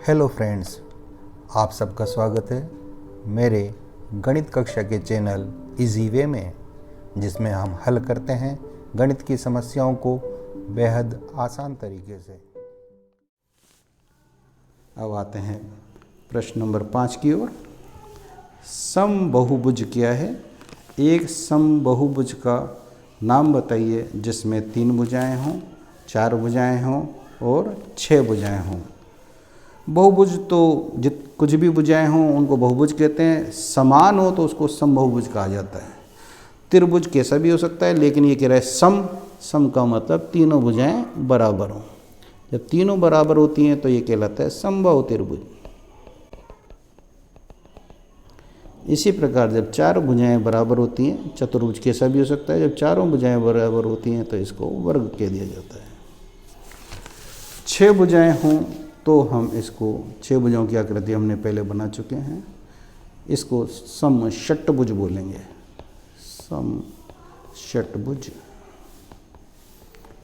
Hello friends, आप सबका स्वागत है मेरे गणित कक्षा के चैनल इजी वे में, जिसमें हम हल करते हैं गणित की समस्याओं को बेहद आसान तरीके से। अब आते हैं प्रश्न नंबर 5 की ओर। समबहुभुज क्या है? एक समबहुभुज का नाम बताइए जिसमें 3 भुजाएं हों, 4 भुजाएं हों और 6 भुजाएं हों। बहुभुज तो कुछ भी भुजाएं हों उनको बहुभुज कहते हैं। समान हो तो उसको समबहुभुज कहा जाता है। त्रिभुज कैसा भी हो सकता है, लेकिन ये कह रहा है सम का मतलब तीनों भुजाएं बराबर हों। जब तीनों बराबर होती हैं तो ये कहलाता है समबाहु त्रिभुज। इसी प्रकार जब 4 भुजाएं बराबर होती हैं, चतुर्भुज कैसा भी हो सकता है, जब चारों भुजाएं बराबर होती हैं तो इसको वर्ग कह दिया जाता है। 6 भुजाएं हों तो हम इसको 6 भुजाओं की आकृति हमने पहले बना चुके हैं, इसको समषट्भुज बोलेंगे। समषट्भुज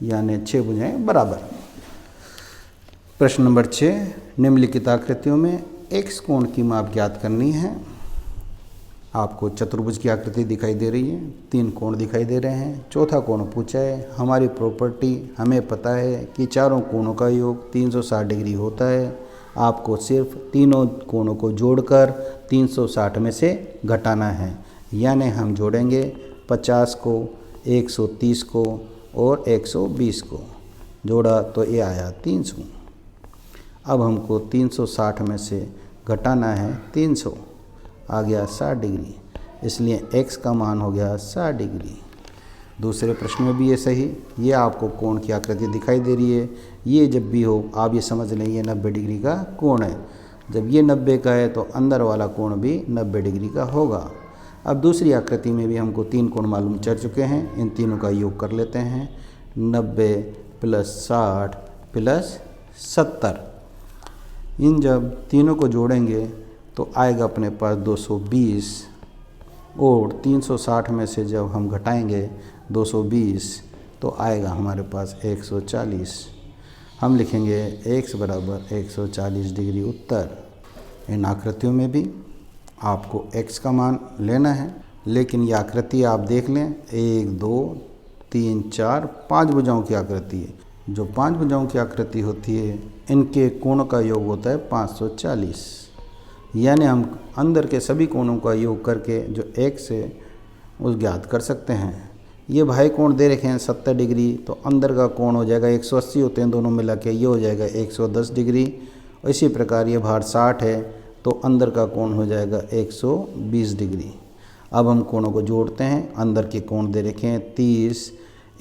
यानी 6 भुजाएं बराबर। प्रश्न नंबर 6, निम्नलिखित आकृतियों में x कोण की माप ज्ञात करनी है। आपको चतुर्भुज की आकृति दिखाई दे रही है, 3 कोण दिखाई दे रहे हैं, चौथा कोण पूछा है। हमारी प्रॉपर्टी हमें पता है कि चारों कोणों का योग 360 डिग्री होता है। आपको सिर्फ तीनों कोणों को जोड़कर 360 में से घटाना है, यानी हम जोड़ेंगे 50 को, 130 को और 120 को। जोड़ा तो ये आया 300। अब हमको 360 में से घटाना है 300, आ गया 60 डिग्री, इसलिए x का मान हो गया 60 डिग्री। दूसरे प्रश्न में भी ये सही। ये आपको कोण की आकृति दिखाई दे रही है। ये जब भी हो आप ये समझ लें ये 90 डिग्री का कोण है। जब ये 90 का है तो अंदर वाला कोण भी 90 डिग्री का होगा। अब दूसरी आकृति में भी हमको 3 कोण मालूम चल चुके हैं, इन तीनों का योग कर लेते हैं। 90 + 60 + 70, इन जब तीनों को जोड़ेंगे तो आएगा अपने पास 220, और 360 में से जब हम घटाएंगे 220 तो आएगा हमारे पास 140। हम लिखेंगे x = 140 डिग्री उत्तर। इन आकृतियों में भी आपको x का मान लेना है, लेकिन ये आकृति आप देख लें, 1 2 3 4 5 भुजाओं की आकृति है। जो 5 भुजाओं की आकृति होती है इनके कोण का योग होता है 540, यानी हम अंदर के सभी कोणों का योग करके जो x है उस ज्ञात कर सकते हैं। ये भाई कोण दे रखे हैं 70 डिग्री, तो अंदर का कोण हो जाएगा 180 होते हैं दोनों मिला के, ये हो जाएगा 110 डिग्री। और इसी प्रकार ये बाहर 60 है तो अंदर का कोण हो जाएगा 120 डिग्री। अब हम कोणों को जोड़ते हैं। अंदर के कोण दे रखे हैं 30,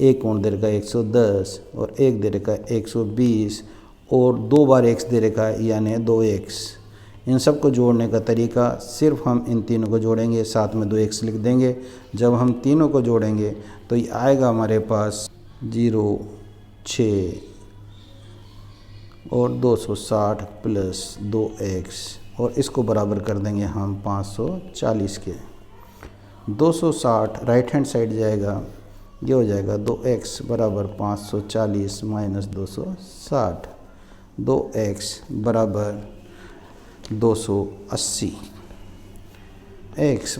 एक कोण दे रखा है 110 और एक दे रखा है 120 और 2 बार x दे रखा है यानी 2x। इन सब को जोड़ने का तरीका, सिर्फ हम इन तीनों को जोड़ेंगे, साथ में 2x लिख देंगे। जब हम तीनों को जोड़ेंगे तो ये आएगा हमारे पास 0 6 और 260 + 2x, और इसको बराबर कर देंगे हम 540 के। 260 राइट हैंड साइड जाएगा, ये हो जाएगा 2x = 540 - 260। 2x = 280, x =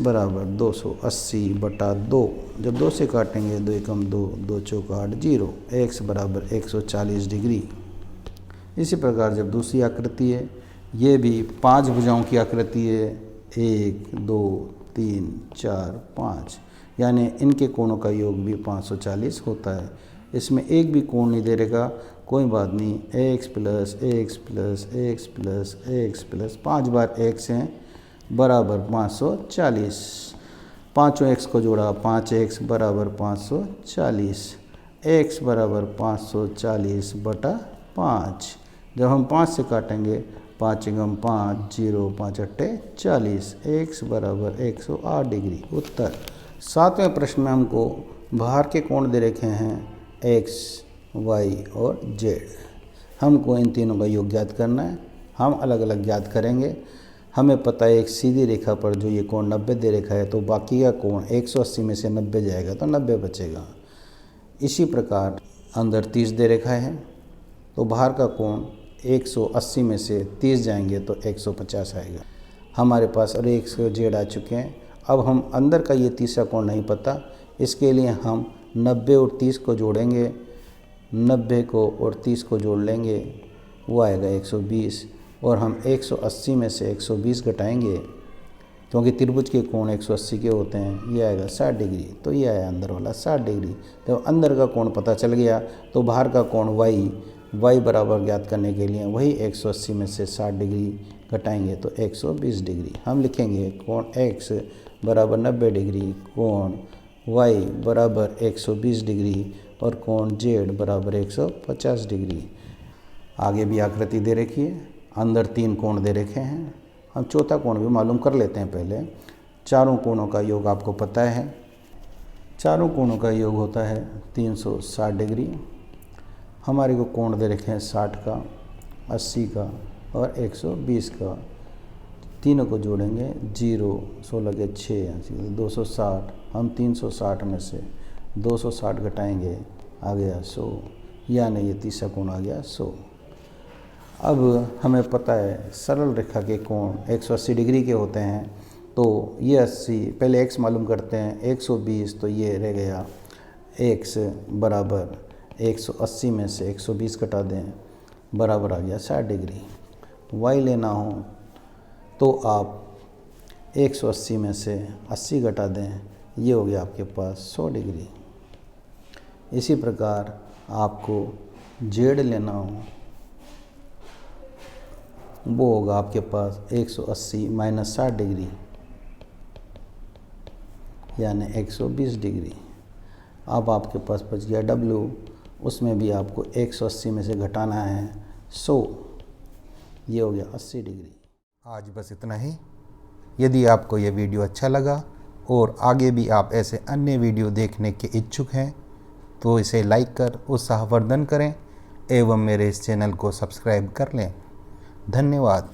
280/2। जब 2 से काटेंगे 2 × 2 2 × 8 0, x = 140 डिग्री। इसी प्रकार जब दूसरी आकृति है, ये भी 5 भुजाओं की आकृति है, 1 2 3 4 5, यानी इनके कोणों का योग भी 540 होता है। इसमें एक भी कोण नहीं दे रहेगा, कोई बात नहीं, x + x + x + x + 5 बार x हैं बराबर 540। पाँचों x को जोड़ा, 5x = 540, x = 540/5। जब हम 5 से काटेंगे 5 × 5 0 5 8 40, x = 108 डिग्री उत्तर। 7वें प्रश्न में हमको बाहर के कोण दे रखे हैं x y और z। हमको इन तीनों का योग ज्ञात करना है। हम अलग अलग ज्ञात करेंगे। हमें पता है एक सीधी रेखा पर जो ये कोण 90 दे रखा है, तो बाकी का कोण 180 में से 90 जाएगा तो 90 बचेगा। इसी प्रकार अंदर 30 दे रखा है, तो बाहर का कोण 180 में से 30 जाएंगे तो 150 आएगा हमारे पास। और 1 जेड आ चुके हैं। अब हम अंदर का ये तीसरा कोण नहीं पता, इसके लिए हम 90 और 30 को जोड़ेंगे, 90 को और 30 को जोड़ लेंगे, वो आएगा 120। और हम 180 में से 120 घटाएंगे, क्योंकि त्रिभुज के कोण 180 के होते हैं, ये आएगा 60 डिग्री। तो ये आया अंदर वाला 60 डिग्री। तो अंदर का कोण पता चल गया, तो बाहर का कोण y बराबर ज्ञात करने के लिए वही 180 में से 60 डिग्री घटाएंगे तो 120 डिग्री। हम लिखेंगे कोण x बराबर 90 डिग्री, कोण y बराबर 120 डिग्री और कोण z बराबर 150 डिग्री। आगे भी आकृति दे रखी है, अंदर 3 कोण दे रखे हैं। हम चौथा कोण भी मालूम कर लेते हैं पहले। चारों कोणों का योग आपको पता है, चारों कोणों का योग होता है 360 डिग्री। हमारे को कोण दे रखे हैं 60 का, 80 का और 120 का। तीनों को जोड़ेंगे 0, 16 के 6 260। हम 360 में से 260 घटाएंगे, आ गया 100, यानी ये तीसरा कोण आ गया 100। अब हमें पता है सरल रेखा के कोण 180 डिग्री के होते हैं, तो ये 80 पहले x मालूम करते हैं, 120 तो ये रह गया x बराबर 180 में से 120 घटा दें, बराबर आ गया 60 डिग्री। y लेना हो तो आप 180 में से 80 घटा दें, ये हो गया आपके पास 100 डिग्री। इसी प्रकार आपको z लेना हो, वो होगा आपके पास 180 माइनस 60 डिग्री, यानी 120 डिग्री। अब आपके पास बच गया W, उसमें भी आपको 180 में से घटाना है 100, ये हो गया 80 डिग्री। आज बस इतना ही। यदि आपको यह वीडियो अच्छा लगा और आगे भी आप ऐसे अन्य वीडियो देखने के इच्छुक हैं तो इसे लाइक कर उत्साहवर्धन करें एवं मेरे इस चैनल को सब्सक्राइब कर लें। धन्यवाद।